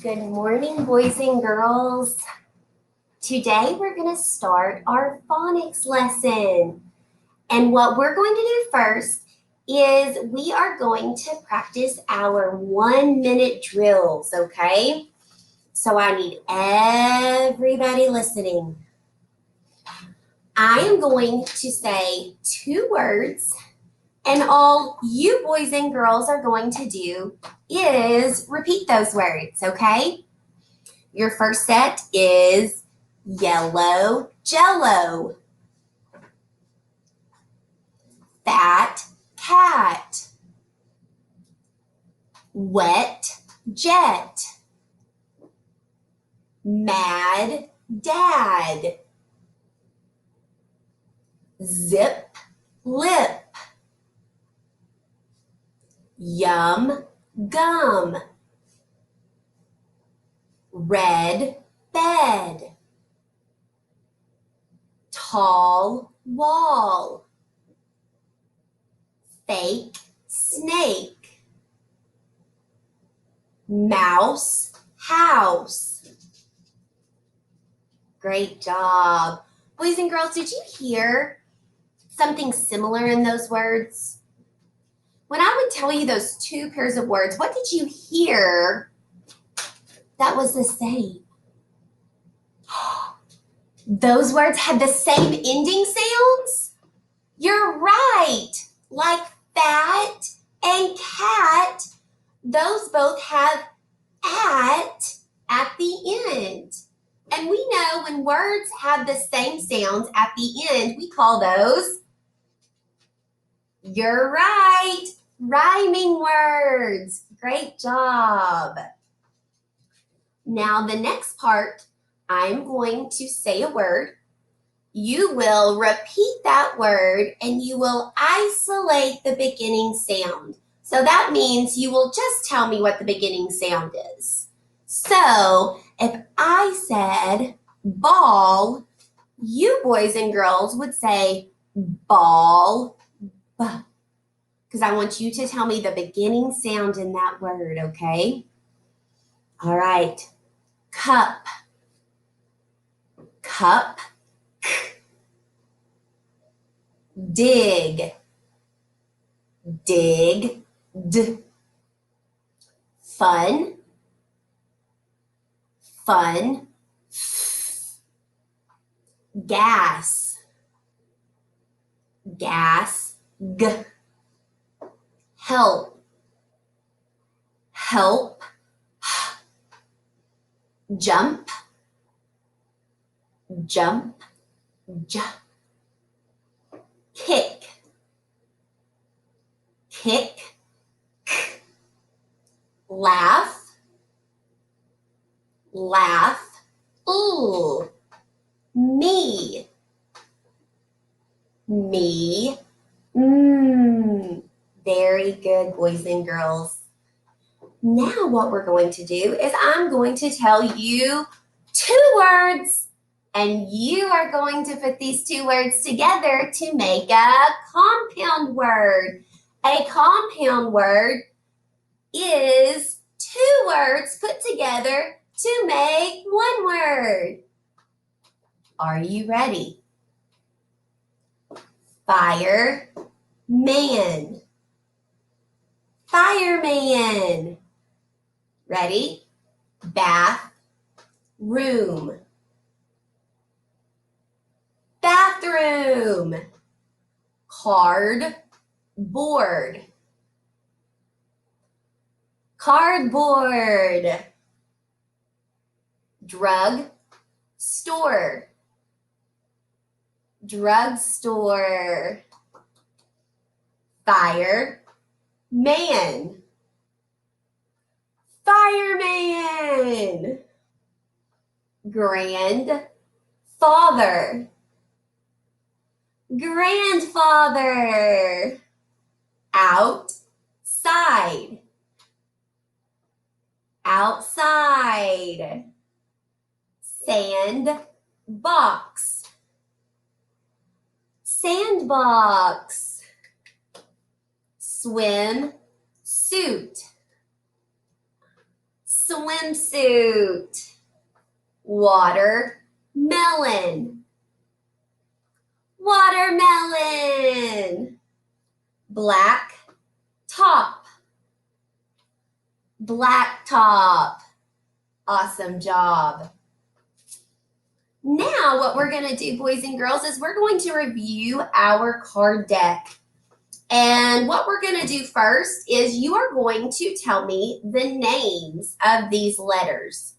Good morning, boys and girls. Today we're going to start our phonics lesson. And what we're going to do first is we are going to practice our 1-minute drills, okay? So I need everybody listening. I am going to say 2 words, and all you boys and girls are going to do is repeat those words, okay? Your first set is yellow jello, fat cat, wet jet, mad dad, zip lip, yum gum, red bed, tall wall, fake snake, mouse house. Great job. Boys and girls, did you hear something similar in those words? When I would tell you those 2 pairs of words, what did you hear that was the same? Those words had the same ending sounds? You're right. Like fat and cat, those both have at the end. And we know when words have the same sounds at the end, we call those, you're right, rhyming words. Great job. Now the next part, I'm going to say a word. You will repeat that word and you will isolate the beginning sound. So that means you will just tell me what the beginning sound is. So if I said ball, you boys and girls would say ball, because I want you to tell me the beginning sound in that word, okay? All right. Cup, cup, dig, dig, d. Fun, fun, gas, gas, g. Help, help, jump, jump, j. Kick, kick, k. Laugh, laugh, ooh. Me, me, Very good, boys and girls. Now what we're going to do is I'm going to tell you 2 words, and you are going to put these 2 words together to make a compound word. A compound word is 2 words put together to make 1 word. Are you ready? Fireman, fireman. Ready? Bathroom, bathroom. Cardboard, cardboard. Drug store, drugstore. Fireman, fireman. Grandfather, grandfather. Outside, outside. Sandbox, sandbox. Swim suit, swimsuit. Watermelon. Watermelon. Black top. Black top. Awesome job. Now what we're going to do, boys and girls, is we're going to review our card deck. And what we're going to do first is you are going to tell me the names of these letters.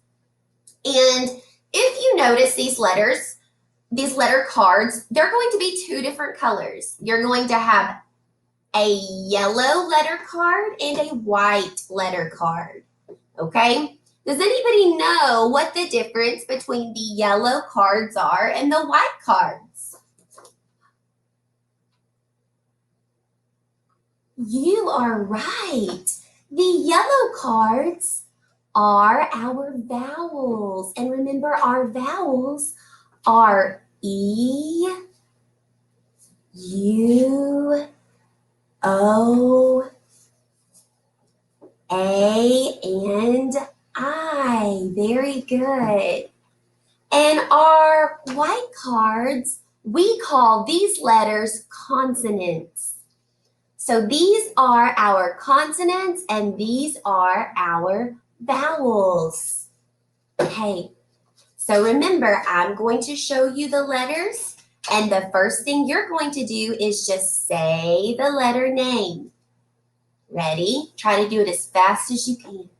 And if you notice these letters, these letter cards, they're going to be two different colors. You're going to have a yellow letter card and a white letter card. Okay? Does anybody know what the difference between the yellow cards are and the white cards? You are right. The yellow cards are our vowels. And remember, our vowels are E, U, O, A, and I. Very good. And our white cards, we call these letters consonants. So these are our consonants and these are our vowels. Okay, so remember, I'm going to show you the letters, and the first thing you're going to do is just say the letter name. Ready? Try to do it as fast as you can.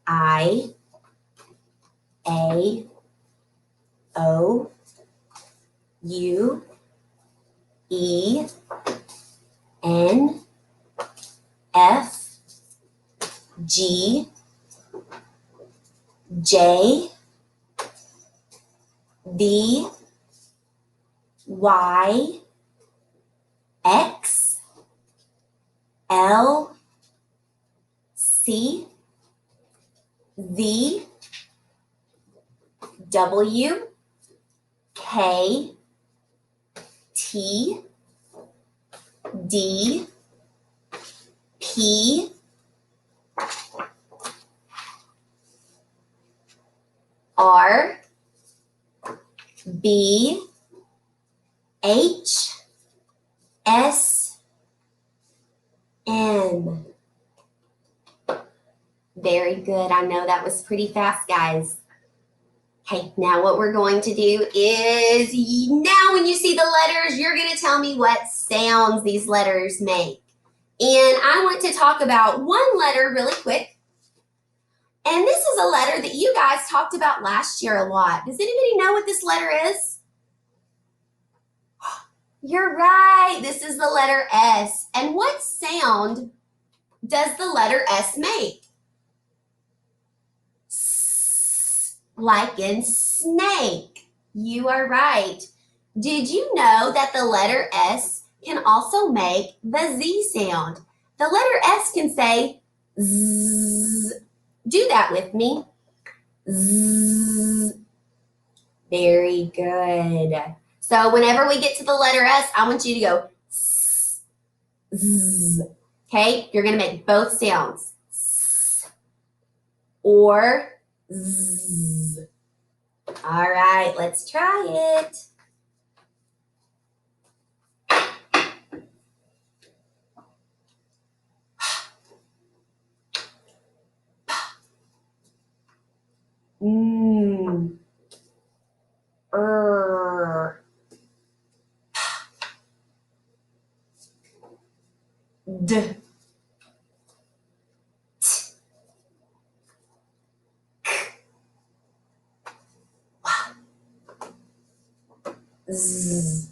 I, A, O, U, E, N, F, G, J, V, Y, X, L, C, Z, W, K, T, D, P, R, B, H, S, N. Very good. I know that was pretty fast, guys. Okay, now what we're going to do is, now when you see the letters, you're going to tell me what sounds these letters make. And I want to talk about one letter really quick. And this is a letter that you guys talked about last year a lot. Does anybody know what this letter is? You're right. This is the letter S. And what sound does the letter S make? Like in snake. You are right. Did you know that the letter S can also make the Z sound? The letter S can say Z. Do that with me. Z. Very good. So whenever we get to the letter S, I want you to go Z. Okay? You're going to make both sounds. S or Z. All right, let's try it. D. Z.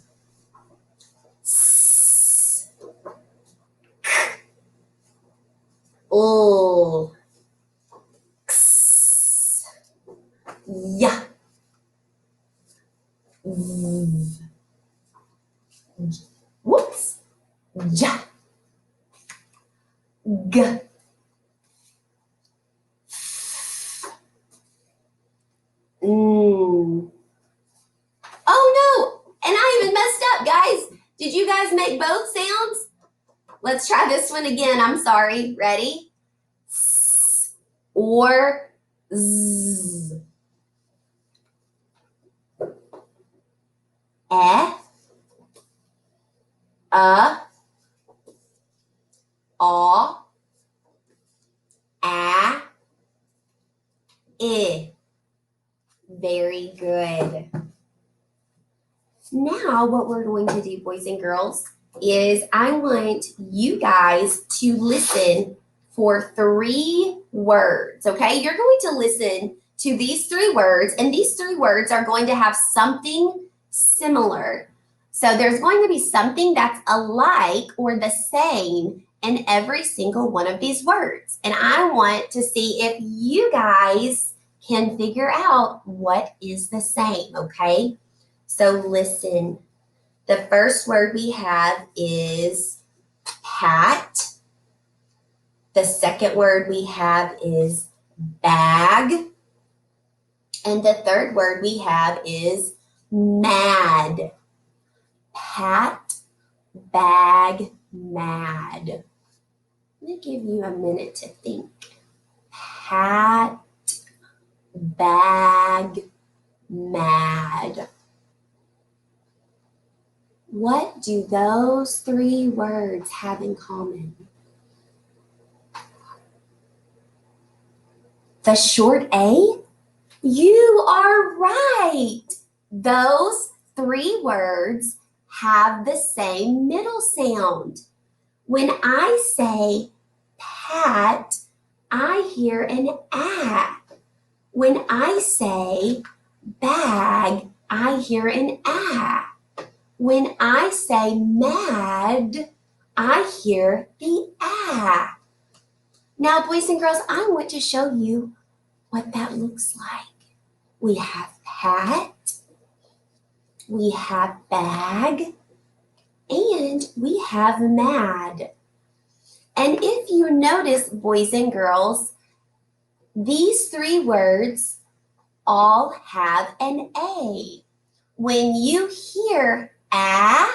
S. O. X. Ya. Z. Whoops. Ja. G. Oh no, and I even messed up, guys. Did you guys make both sounds? Let's try this one again. I'm sorry. Ready? S, or z. E, a, I, Very good. Now what we're going to do, boys and girls, is I want you guys to listen for 3 words, okay? You're going to listen to these 3 words, and these 3 words are going to have something similar. So there's going to be something that's alike or the same in every single one of these words. And I want to see if you guys can figure out what is the same, okay? So listen. The first word we have is pat. The second word we have is bag. And the third word we have is mad. Pat, bag, mad. Let me give you a minute to think. Pat, bag, mad. What do those 3 words have in common? The short A? You are right. Those 3 words have the same middle sound. When I say pat, I hear an ah. When I say bag, I hear an ah. When I say mad, I hear the ah. Now, boys and girls, I want to show you what that looks like. We have pat, we have bag, and we have mad. And if you notice, boys and girls, these 3 words all have an A. When you hear ah,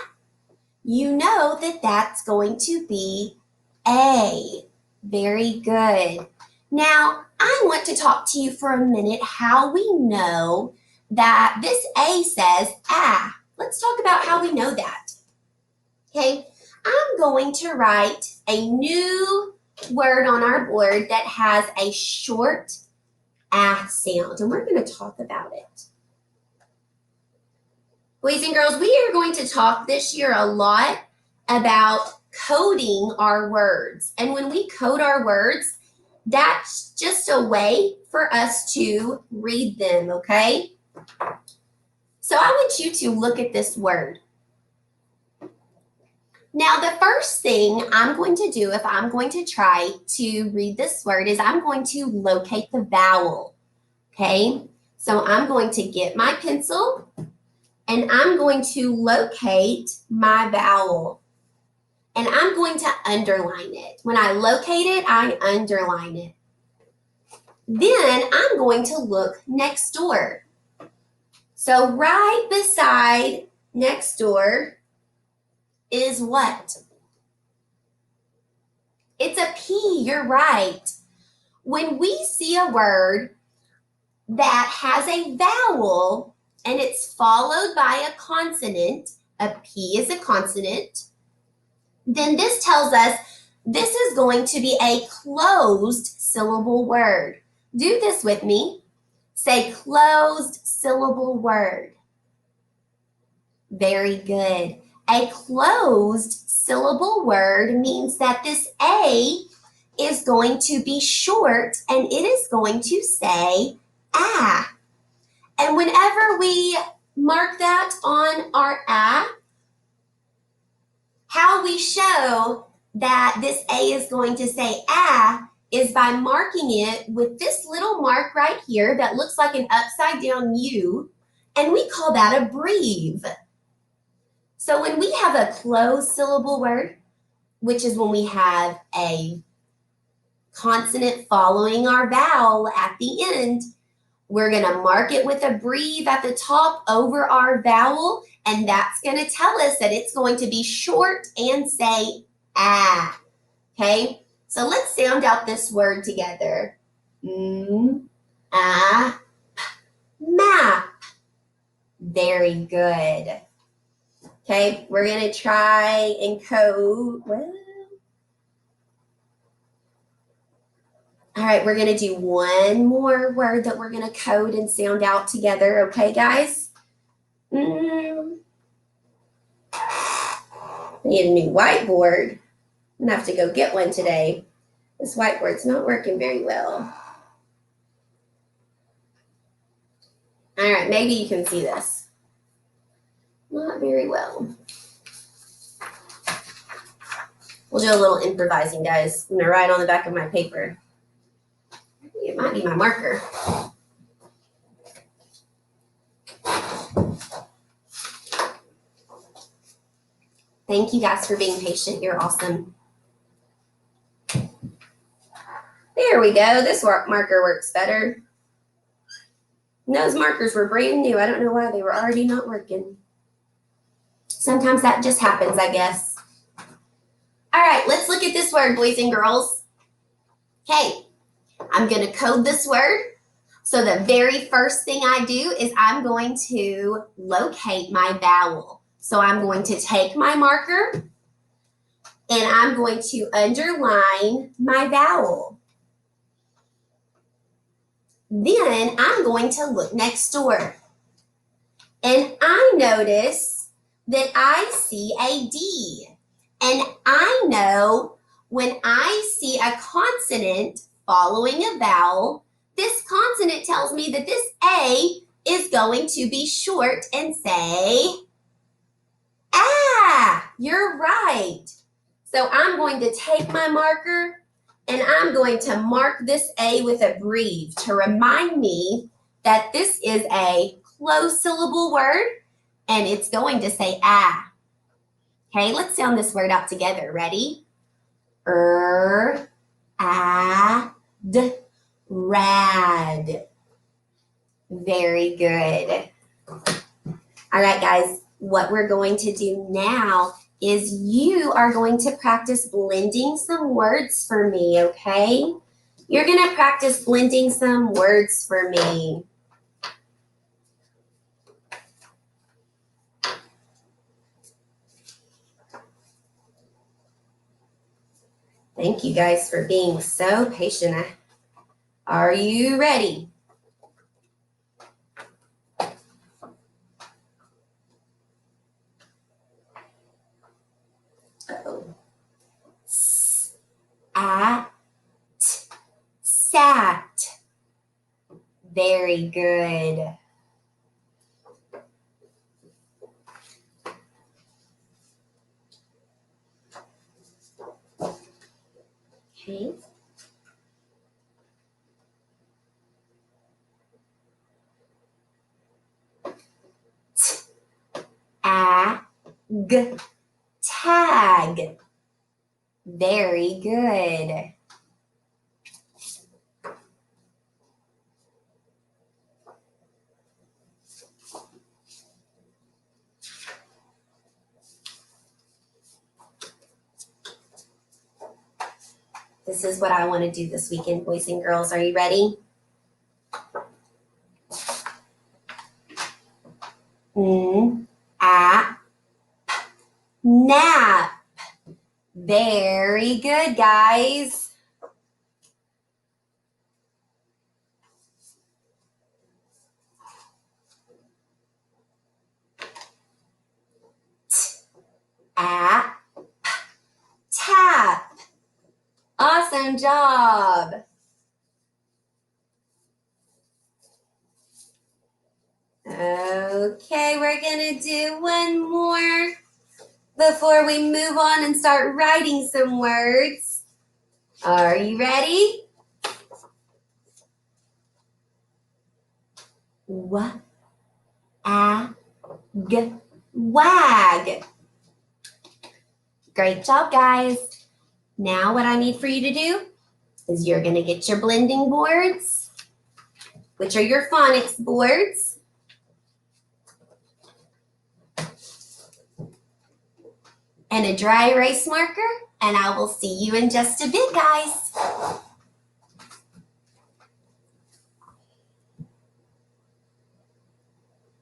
you know that that's going to be A. Very good. Now, I want to talk to you for a minute how we know that this A says ah. Let's talk about how we know that. Okay, I'm going to write a new word on our board that has a short ah sound, and we're going to talk about it. Boys and girls, we are going to talk this year a lot about coding our words. And when we code our words, that's just a way for us to read them, okay? So I want you to look at this word. Now, the first thing I'm going to do if I'm going to try to read this word is I'm going to locate the vowel, okay? So I'm going to get my pencil and I'm going to locate my vowel. And I'm going to underline it. When I locate it, I underline it. Then I'm going to look next door. So right beside next door is what? It's a P, you're right. When we see a word that has a vowel and it's followed by a consonant, a P is a consonant, then this tells us this is going to be a closed syllable word. Do this with me. Say closed syllable word. Very good. A closed syllable word means that this A is going to be short and it is going to say ah. And whenever we mark that on our ah, how we show that this A is going to say ah is by marking it with this little mark right here that looks like an upside down U, and we call that a breve. So when we have a closed syllable word, which is when we have a consonant following our vowel at the end, we're going to mark it with a breve at the top over our vowel, and that's going to tell us that it's going to be short and say ah. Okay, so let's sound out this word together. Map. Very good. Okay, we're going to try and code. Well, all right, we're going to do one more word that we're going to code and sound out together. Okay, guys? I need a new whiteboard. I'm going to have to go get one today. This whiteboard's not working very well. All right, maybe you can see this. Not very well. We'll do a little improvising, guys. I'm going to write on the back of my paper. It might be my marker. Thank you guys for being patient. You're awesome. There we go. This marker works better. And those markers were brand new. I don't know why they were already not working. Sometimes that just happens, I guess. All right, let's look at this word, boys and girls. Okay, I'm going to code this word. So the very first thing I do is I'm going to locate my vowel. So I'm going to take my marker and I'm going to underline my vowel. Then I'm going to look next door. And I notice that I see a D. And I know when I see a consonant following a vowel, this consonant tells me that this A is going to be short and say, ah, you're right. So I'm going to take my marker and I'm going to mark this A with a breve to remind me that this is a closed syllable word and it's going to say ah. Okay, let's sound this word out together. Ready? D, rad. Very good. All right, guys, what we're going to do now is you are going to practice blending some words for me, okay? You're going to practice blending some words for me. Thank you guys for being so patient. Are you ready? Uh-oh. Sat. Very good. Okay. Tag. Very good. This is what I want to do this weekend, boys and girls. Are you ready? Nap. Very good, guys. Tap. Awesome job. Okay, we're going to do one more before we move on and start writing some words. Are you ready? Wag. Great job, guys. Now what I need for you to do is you're going to get your blending boards, which are your phonics boards. And a dry erase marker, and I will see you in just a bit, guys.